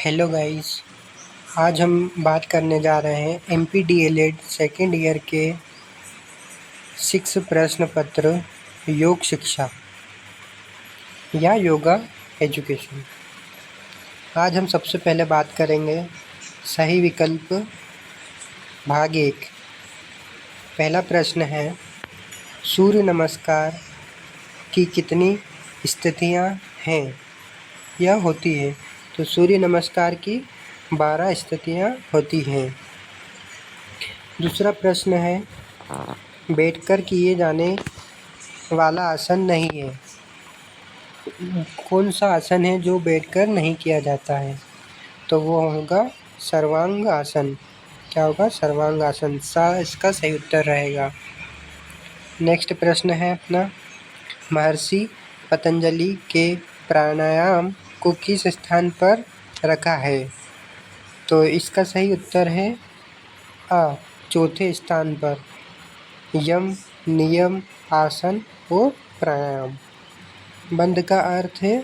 Hello guys. आज हम बात करने जा रहे हैं MPDLED सेकेंड ईयर के 6 प्रश्न पत्र योग शिक्षा या योगा एजुकेशन। आज हम सबसे पहले बात करेंगे सही विकल्प भाग 1। पहला प्रश्न है, सूर्य नमस्कार की कितनी स्थितियां हैं या होती है? तो सूर्य नमस्कार की 12 स्थितियां होती हैं। दूसरा प्रश्न है, बैठकर किए जाने वाला आसन नहीं है। कौन सा आसन है जो बैठकर नहीं किया जाता है? तो वो होगा सर्वांग आसन। क्या होगा? सर्वांग आसन। इसका सही उत्तर रहेगा। नेक्स्ट प्रश्न है अपना, महर्षि पतंजलि के प्राणायाम को किस स्थान पर रखा है? तो इसका सही उत्तर है आ, चौथे स्थान पर। यम, नियम, आसन और प्राणायाम। बंध का अर्थ है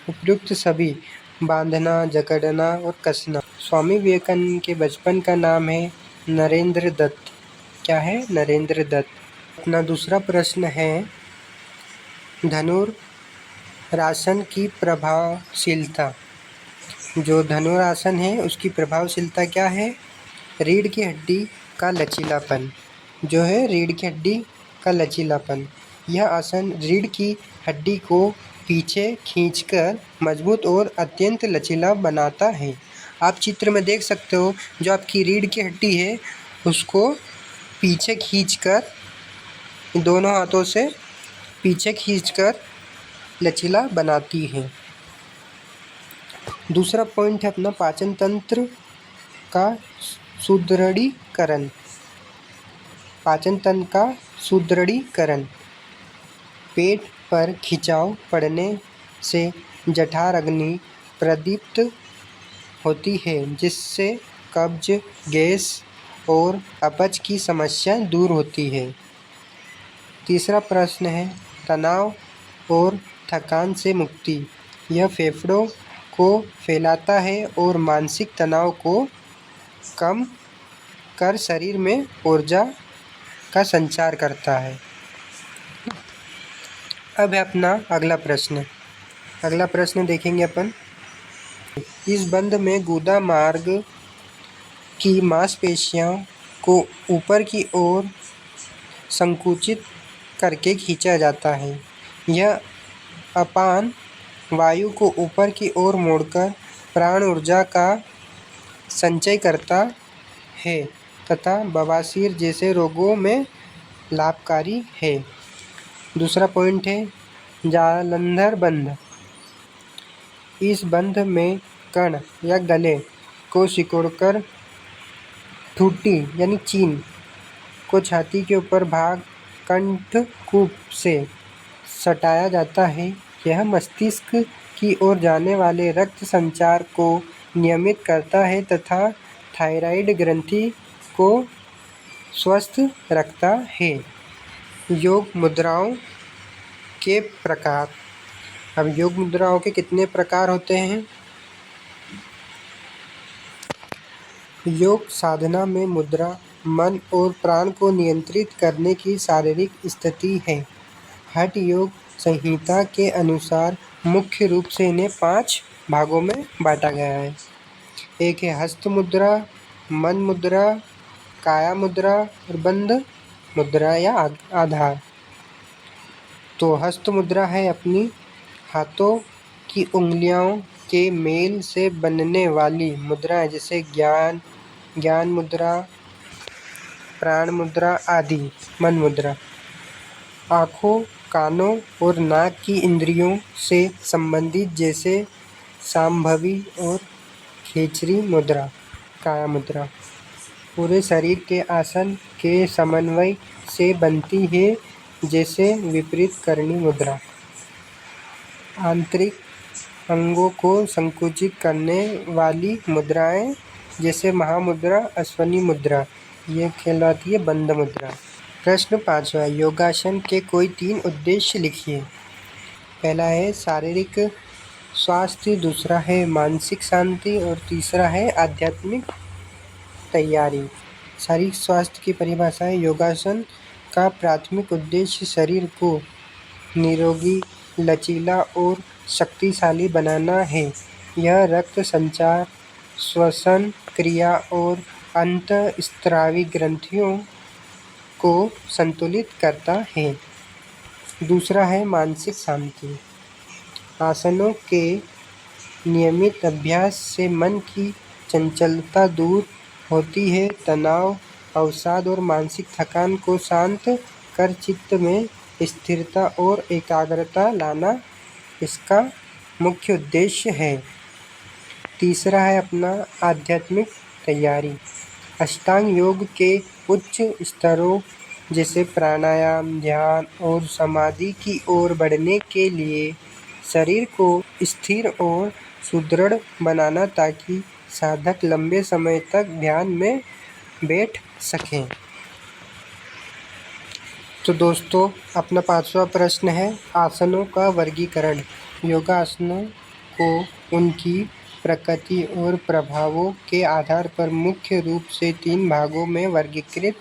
उपयुक्त सभी, बांधना, जकड़ना और कसना। स्वामी विवेकानंद के बचपन का नाम है नरेंद्र दत्त। क्या है? नरेंद्र दत्त। अपना दूसरा प्रश्न है, धनुरासन की प्रभावशीलता। जो धनुरासन है उसकी प्रभावशीलता क्या है? रीढ़ की हड्डी का लचीलापन। जो है रीढ़ की हड्डी का लचीलापन। यह आसन रीढ़ की हड्डी को पीछे खींचकर मजबूत और अत्यंत लचीला बनाता है। आप चित्र में देख सकते हो, जो आपकी रीढ़ की हड्डी है उसको पीछे खींचकर, दोनों हाथों से पीछे खींचकर लचीला बनाती है। दूसरा पॉइंट है अपना, पाचन तंत्र का सुदृढ़ीकरण। पाचन तंत्र का सुदृढ़ीकरण। पेट पर खिंचाव पड़ने से जठर अग्नि प्रदीप्त होती है, जिससे कब्ज, गैस और अपच की समस्या दूर होती है। तीसरा प्रश्न है, तनाव और थकान से मुक्ति। यह फेफड़ों को फैलाता है और मानसिक तनाव को कम कर शरीर में ऊर्जा का संचार करता है। अब है अपना अगला प्रश्न। अगला प्रश्न देखेंगे अपन, इस बंध में गुदा मार्ग की मांसपेशियों को ऊपर की ओर संकुचित करके खींचा जाता है। यह अपान वायु को ऊपर की ओर मोड़कर प्राण ऊर्जा का संचय करता है तथा बवासीर जैसे रोगों में लाभकारी है। दूसरा पॉइंट है, जालंधर बंध। इस बंध में कर्ण या गले को सिकोड़कर ठूठी यानी चीन को छाती के ऊपर भाग कंठकूप से सटाया जाता है। यह मस्तिष्क की ओर जाने वाले रक्त संचार को नियमित करता है तथा थायराइड ग्रंथि को स्वस्थ रखता है। योग मुद्राओं के प्रकार। अब योग मुद्राओं के कितने प्रकार होते हैं? योग साधना में मुद्रा मन और प्राण को नियंत्रित करने की शारीरिक स्थिति है। हठ योग संहिता के अनुसार मुख्य रूप से इन्हें 5 भागों में बांटा गया है। एक है हस्त मुद्रा, मन मुद्रा, काया मुद्रा और बंध मुद्रा या आधार। तो हस्त मुद्रा है अपनी हाथों की उंगलियों के मेल से बनने वाली मुद्राएं, जैसे ज्ञान मुद्रा, प्राण मुद्रा आदि। मन मुद्रा आँखों, कानों और नाक की इंद्रियों से संबंधित, जैसे सांभवी और खेचरी मुद्रा। काया मुद्रा पूरे शरीर के आसन के समन्वय से बनती है, जैसे विपरीत करणी मुद्रा। आंतरिक अंगों को संकुचित करने वाली मुद्राएं, जैसे महामुद्रा, अश्वनी मुद्रा। ये कहलाती है बंध मुद्रा। प्रश्न 5वां, योगासन के कोई 3 उद्देश्य लिखिए। पहला है शारीरिक स्वास्थ्य, दूसरा है मानसिक शांति और तीसरा है आध्यात्मिक तैयारी। शारीरिक स्वास्थ्य की परिभाषा है, योगासन का प्राथमिक उद्देश्य शरीर को निरोगी, लचीला और शक्तिशाली बनाना है। यह रक्त संचार, श्वसन क्रिया और अंतःस्रावी ग्रंथियों को संतुलित करता है। दूसरा है मानसिक शांति। आसनों के नियमित अभ्यास से मन की चंचलता दूर होती है, तनाव, अवसाद और मानसिक थकान को शांत कर चित्त में स्थिरता और एकाग्रता लाना इसका मुख्य उद्देश्य है। तीसरा है अपना आध्यात्मिक तैयारी। अष्टांग योग के उच्च स्तरों जैसे प्राणायाम, ध्यान और समाधि की ओर बढ़ने के लिए शरीर को स्थिर और सुदृढ़ बनाना ताकि साधक लंबे समय तक ध्यान में बैठ सकें। तो दोस्तों, अपना 5वां प्रश्न है आसनों का वर्गीकरण। योगासनों को उनकी प्रकृति और प्रभावों के आधार पर मुख्य रूप से 3 भागों में वर्गीकृत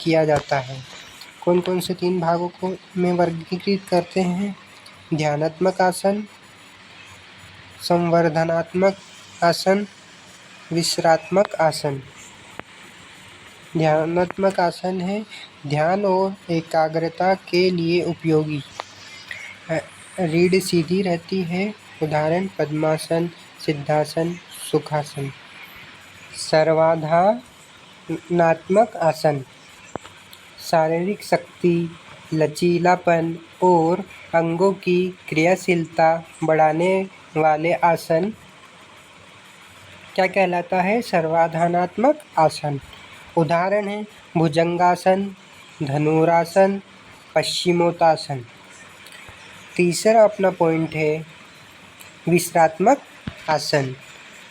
किया जाता है। कौन कौन से 3 भागों को में वर्गीकृत करते हैं? ध्यानात्मक आसन, संवर्धनात्मक आसन, विश्रामात्मक आसन। ध्यानात्मक आसन है ध्यान और एकाग्रता के लिए उपयोगी। रीढ़ सीधी रहती है, उदाहरण पद्मासन, सिद्धासन, सुखासन। सर्वाधानात्मक आसन शारीरिक शक्ति, लचीलापन और अंगों की क्रियाशीलता बढ़ाने वाले आसन क्या कहलाता है? सर्वाधानात्मक आसन। उदाहरण है भुजंगासन, धनुरासन, पश्चिमोत्तासन। तीसरा अपना पॉइंट है विश्रामात्मक आसन।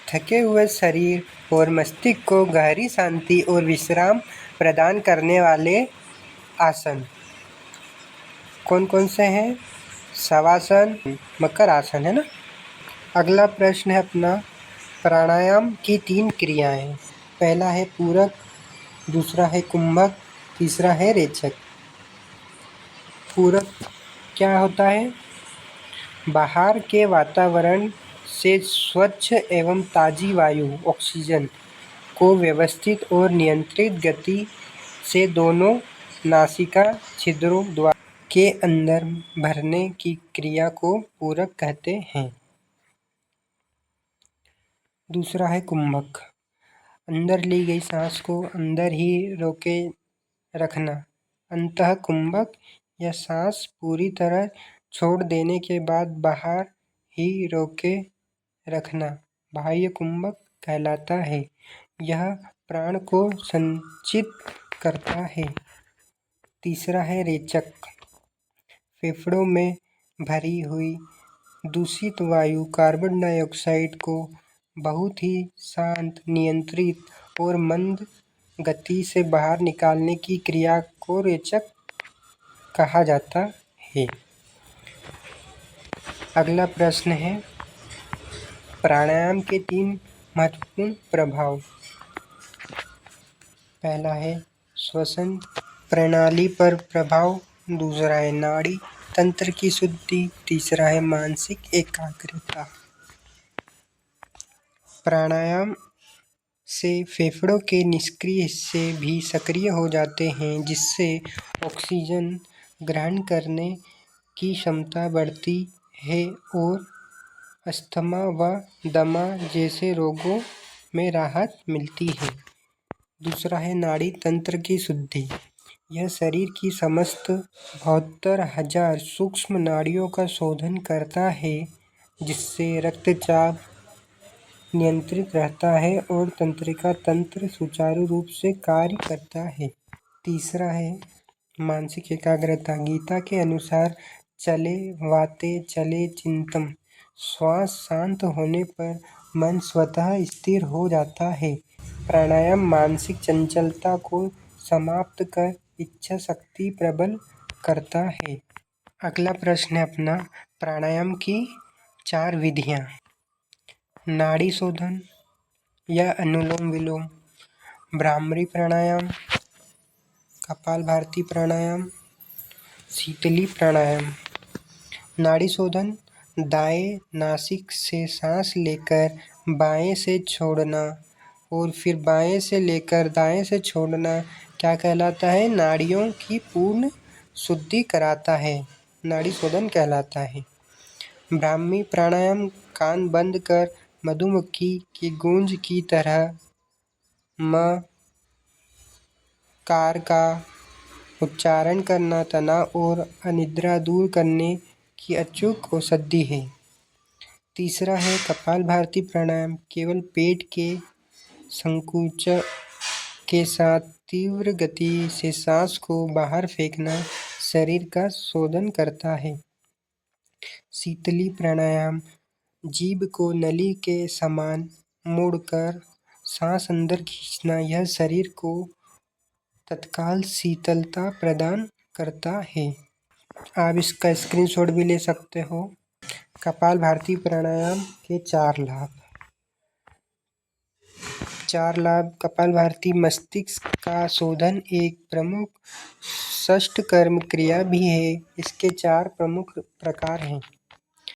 थके हुए शरीर और मस्तिष्क को गहरी शांति और विश्राम प्रदान करने वाले आसन। कौन कौन से हैं? शवासन, मकर आसन, है ना। अगला प्रश्न है अपना प्राणायाम की 3 क्रियाएं। पहला है पूरक, दूसरा है कुंभक, तीसरा है रेचक। पूरक क्या होता है? बाहर के वातावरण से स्वच्छ एवं ताज़ी वायु ऑक्सीजन को व्यवस्थित और नियंत्रित गति से दोनों नासिका छिद्रों द्वारा के अंदर भरने की क्रिया को पूरक कहते हैं। दूसरा है कुंभक, अंदर ली गई सांस को अंदर ही रोके रखना। अंतः कुंभक या सांस पूरी तरह छोड़ देने के बाद बाहर ही रोके रखना बाह्य कुंभक कहलाता है। यह प्राण को संचित करता है। तीसरा है रेचक, फेफड़ों में भरी हुई दूषित वायु कार्बन डाइऑक्साइड को बहुत ही शांत, नियंत्रित और मंद गति से बाहर निकालने की क्रिया को रेचक कहा जाता है। अगला प्रश्न है प्राणायाम के 3 महत्वपूर्ण प्रभाव। पहला है श्वसन प्रणाली पर प्रभाव, दूसरा है नाड़ी तंत्र की शुद्धि, तीसरा है मानसिक एकाग्रता। प्राणायाम से फेफड़ों के निष्क्रिय हिस्से भी सक्रिय हो जाते हैं, जिससे ऑक्सीजन ग्रहण करने की क्षमता बढ़ती है और अस्थमा व दमा जैसे रोगों में राहत मिलती है। दूसरा है नाड़ी तंत्र की शुद्धि। यह शरीर की समस्त 72,000 सूक्ष्म नाड़ियों का शोधन करता है, जिससे रक्तचाप नियंत्रित रहता है और तंत्रिका तंत्र सुचारू रूप से कार्य करता है। तीसरा है मानसिक एकाग्रता। गीता के अनुसार चले वाते चले चिंतम। श्वास शांत होने पर मन स्वतः स्थिर हो जाता है। प्राणायाम मानसिक चंचलता को समाप्त कर इच्छा शक्ति प्रबल करता है। अगला प्रश्न है अपना प्राणायाम की 4 विधियाँ: नाड़ी शोधन या अनुलोम विलोम, भ्रामरी प्राणायाम, कपालभाति प्राणायाम, शीतली प्राणायाम। नाड़ी शोधन: दाएं नासिक से सांस लेकर बाएं से छोड़ना और फिर बाएं से लेकर दाएं से छोड़ना क्या कहलाता है? नाड़ियों की पूर्ण शुद्धि कराता है, नाड़ी शोधन कहलाता है। भ्रामरी प्राणायाम: कान बंद कर मधुमक्खी की गूंज की तरह म कार का उच्चारण करना तनाव और अनिद्रा दूर करने की अचूक औषधि है। तीसरा है कपालभाति प्राणायाम, केवल पेट के संकुचन के साथ तीव्र गति से सांस को बाहर फेंकना शरीर का शोधन करता है। शीतली प्राणायाम, जीभ को नली के समान मोड़कर सांस अंदर खींचना, यह शरीर को तत्काल शीतलता प्रदान करता है। आप इसका स्क्रीनशॉट भी ले सकते हो। कपालभाति प्राणायाम के 4 लाभ। 4 लाभ। कपालभाति मस्तिष्क का शोधन एक प्रमुख षष्ठकर्म क्रिया भी है। इसके 4 प्रमुख प्रकार हैं।